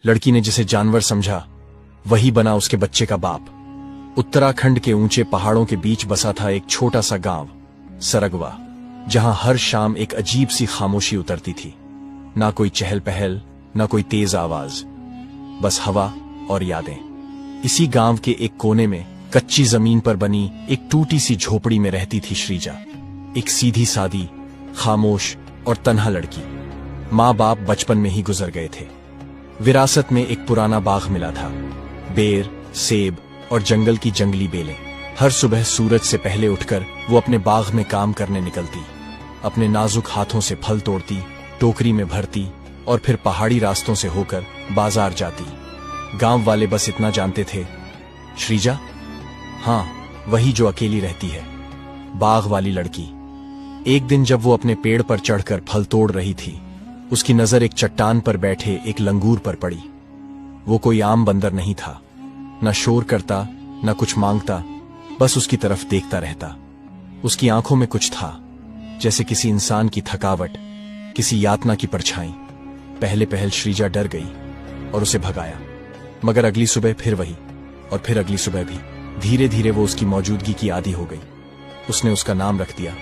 लड़की ने जिसे जानवर समझा वही बना उसके बच्चे का बाप। उत्तराखंड के ऊंचे पहाड़ों के बीच बसा था एक छोटा सा गांव, सरगवा, जहां हर शाम एक अजीब सी खामोशी उतरती थी। ना कोई चहल पहल, ना कोई तेज आवाज, बस हवा और यादें। इसी गांव के एक कोने में कच्ची जमीन पर बनी एक टूटी सी झोपड़ी में रहती थी श्रीजा, एक सीधी सादी, खामोश और तन्हा लड़की। माँ बाप बचपन में ही गुजर गए थे। विरासत में एक पुराना बाग मिला था, बेर, सेब और जंगल की जंगली बेलें। हर सुबह सूरज से पहले उठकर वो अपने बाग में काम करने निकलती, अपने नाजुक हाथों से फल तोड़ती, टोकरी में भरती और फिर पहाड़ी रास्तों से होकर बाजार जाती। गांव वाले बस इतना जानते थे, श्रीजा, हाँ, वही जो अकेली रहती है, बाग वाली लड़की। एक दिन जब वो अपने पेड़ पर चढ़कर फल तोड़ रही थी, उसकी नजर एक चट्टान पर बैठे एक लंगूर पर पड़ी। वो कोई आम बंदर नहीं था, न शोर करता, न कुछ मांगता, बस उसकी तरफ देखता रहता। उसकी आंखों में कुछ था, जैसे किसी इंसान की थकावट, किसी यातना की परछाई। पहले पहल श्रीजा डर गई और उसे भगाया, मगर अगली सुबह फिर वही, और फिर अगली सुबह भी। धीरे धीरे वो उसकी मौजूदगी की आदी हो गई। उसने उसका नाम रख दिया,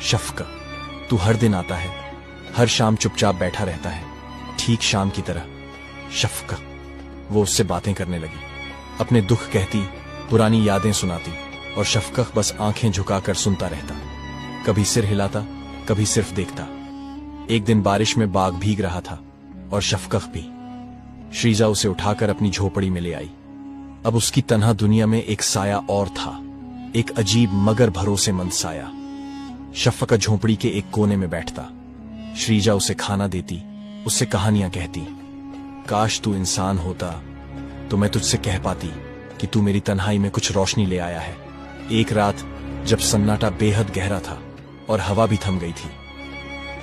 शफका। तू हर दिन आता है, हर शाम चुपचाप बैठा रहता है, ठीक शाम की तरह, शफका। वो उससे बातें करने लगी, अपने दुख कहती, पुरानी यादें सुनाती, और शफकत बस आंखें झुकाकर सुनता रहता, कभी सिर हिलाता, कभी सिर्फ देखता। एक दिन बारिश में बाग भीग रहा था और शफकत भी। श्रीजा उसे उठाकर अपनी झोपड़ी में ले आई। अब उसकी तन्हा दुनिया में एक साया और था, एक अजीब मगर भरोसेमंद साया। शफकत झोपड़ी के एक कोने में बैठता। श्रीजा उसे खाना देती, उससे कहानियां कहती। काश तू इंसान होता तो मैं तुझसे कह पाती कि तू मेरी तन्हाई में कुछ रोशनी ले आया है। एक रात जब सन्नाटा बेहद गहरा था और हवा भी थम गई थी,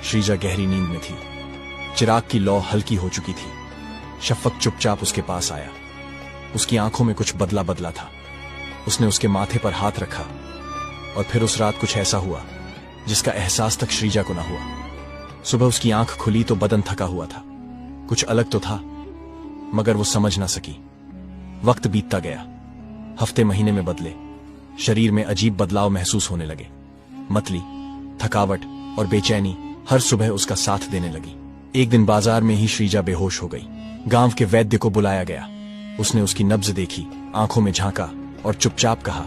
श्रीजा गहरी नींद में थी। चिराग की लौ हल्की हो चुकी थी। शफक चुपचाप उसके पास आया। उसकी आंखों में कुछ बदला बदला था। उसने उसके माथे पर हाथ रखा, और फिर उस रात कुछ ऐसा हुआ जिसका एहसास तक श्रीजा को न हुआ। सुबह उसकी आंख खुली तो बदन थका हुआ था। कुछ अलग तो था, मगर वो समझ ना सकी। वक्त बीतता गया, हफ्ते महीने में बदले। शरीर में अजीब बदलाव महसूस होने लगे। मतली, थकावट और बेचैनी हर सुबह उसका साथ देने लगी। एक दिन बाजार में ही श्रीजा बेहोश हो गई। गांव के वैद्य को बुलाया गया। उसने उसकी नब्ज देखी, आंखों में झांका और चुपचाप कहा,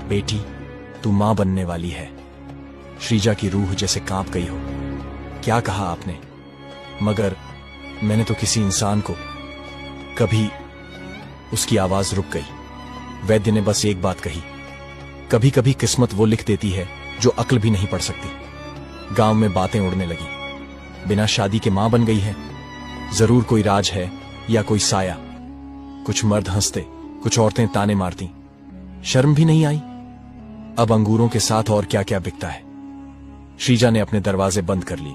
बेटी, तू मां बनने वाली है। श्रीजा की रूह जैसे कांप गई हो। क्या कहा आपने? मगर मैंने तो किसी इंसान को कभी। उसकी आवाज रुक गई। वैद्य ने बस एक बात कही, कभी कभी किस्मत वो लिख देती है जो अक्ल भी नहीं पढ़ सकती। गांव में बातें उड़ने लगी। बिना शादी के मां बन गई है, जरूर कोई राज है या कोई साया। कुछ मर्द हंसते, कुछ औरतें ताने मारती। शर्म भी नहीं आई? अब अंगूरों के साथ और क्या क्या बिकता है। श्रीजा ने अपने दरवाजे बंद कर लिए,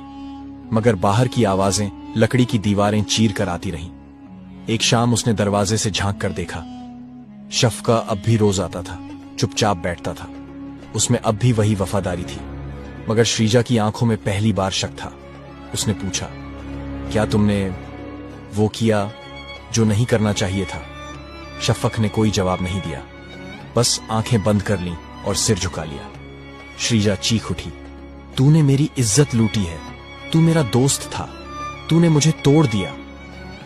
मगर बाहर की आवाजें लकड़ी की दीवारें चीर कर आती रहीं। एक शाम उसने दरवाजे से झांक कर देखा। शफका अब भी रोज आता था, चुपचाप बैठता था। उसमें अब भी वही वफादारी थी, मगर श्रीजा की आंखों में पहली बार शक था। उसने पूछा, क्या तुमने वो किया जो नहीं करना चाहिए था? शफक ने कोई जवाब नहीं दिया, बस आंखें बंद कर लीं और सिर झुका लिया। श्रीजा चीख उठी, तूने मेरी इज्जत लूटी है, तू मेरा दोस्त था, तूने मुझे तोड़ दिया।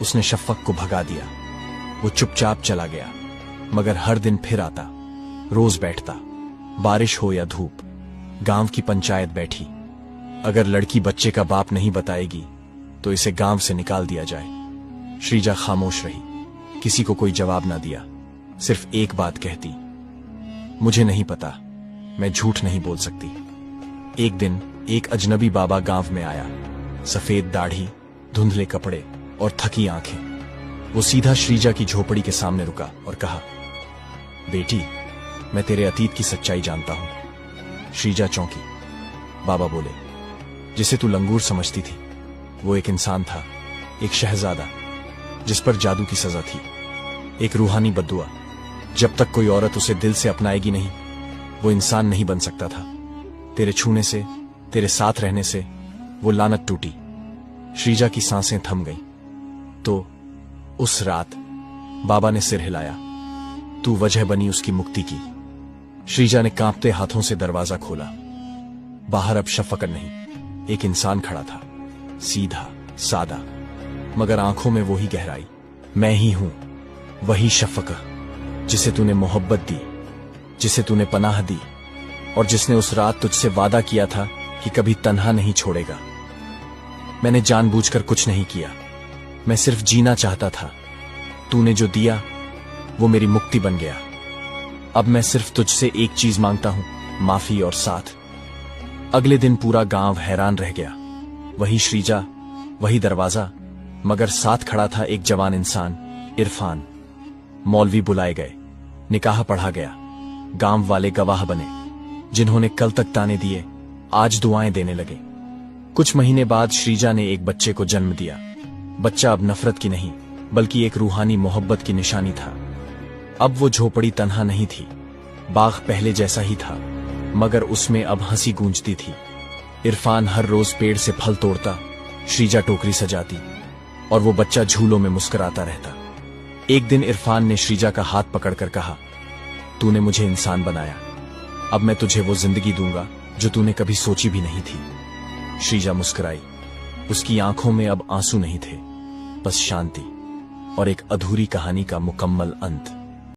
उसने शफक को भगा दिया। वो चुपचाप चला गया, मगर हर दिन फिर आता, रोज बैठता, बारिश हो या धूप। गांव की पंचायत बैठी। अगर लड़की बच्चे का बाप नहीं बताएगी तो इसे गांव से निकाल दिया जाए। श्रीजा खामोश रही, किसी को कोई जवाब ना दिया। सिर्फ एक बात कहती, मुझे नहीं पता, मैं झूठ नहीं बोल सकती। एक दिन एक अजनबी बाबा गांव में आया। सफेद दाढ़ी, धुंधले कपड़े और थकी आंखें। वो सीधा श्रीजा की झोपड़ी के सामने रुका और कहा, बेटी, मैं तेरे अतीत की सच्चाई जानता हूं। श्रीजा चौंकी। बाबा बोले, जिसे तू लंगूर समझती थी वो एक इंसान था, एक शहजादा जिस पर जादू की सजा थी, एक रूहानी बद्दुआ। जब तक कोई औरत उसे दिल से अपनाएगी नहीं, वो इंसान नहीं बन सकता था। तेरे छूने से, तेरे साथ रहने से वो लानत टूटी। श्रीजा की सांसें थम गईं। तो उस रात बाबा ने सिर हिलाया। तू वजह बनी उसकी मुक्ति की। श्रीजा ने कांपते हाथों से दरवाजा खोला। बाहर अब शफकत नहीं, एक इंसान खड़ा था, सीधा सादा, मगर आंखों में वही गहराई। मैं ही हूं, वही शफकत जिसे तूने मोहब्बत दी, जिसे तूने पनाह दी, और जिसने उस रात तुझसे वादा किया था कि कभी तन्हा नहीं छोड़ेगा। मैंने जानबूझकर कुछ नहीं किया, मैं सिर्फ जीना चाहता था। तूने जो दिया वो मेरी मुक्ति बन गया। अब मैं सिर्फ तुझसे एक चीज मांगता हूं, माफी और साथ। अगले दिन पूरा गांव हैरान रह गया। वही श्रीजा, वही दरवाजा, मगर साथ खड़ा था एक जवान इंसान, इरफान। मौलवी बुलाए गए, निकाह पढ़ा गया। गांव वाले गवाह बने। जिन्होंने कल तक ताने दिए, आज दुआएं देने लगे। कुछ महीने बाद श्रीजा ने एक बच्चे को जन्म दिया। बच्चा अब नफरत की नहीं, बल्कि एक रूहानी मोहब्बत की निशानी था। अब वो झोपड़ी तन्हा नहीं थी, बाग पहले जैसा ही था, मगर उसमें अब हंसी गूंजती थी। इरफान हर रोज पेड़ से फल तोड़ता, श्रीजा टोकरी सजाती, और वो बच्चा झूलों में मुस्कुराता रहता। एक दिन इरफान ने श्रीजा का हाथ पकड़कर कहा, तूने मुझे इंसान बनाया, अब मैं तुझे वो जिंदगी दूंगा जो तूने कभी सोची भी नहीं थी। श्रीजा मुस्कुराई। उसकी आंखों में अब आंसू नहीं थे, बस शांति और एक अधूरी कहानी का मुकम्मल अंत।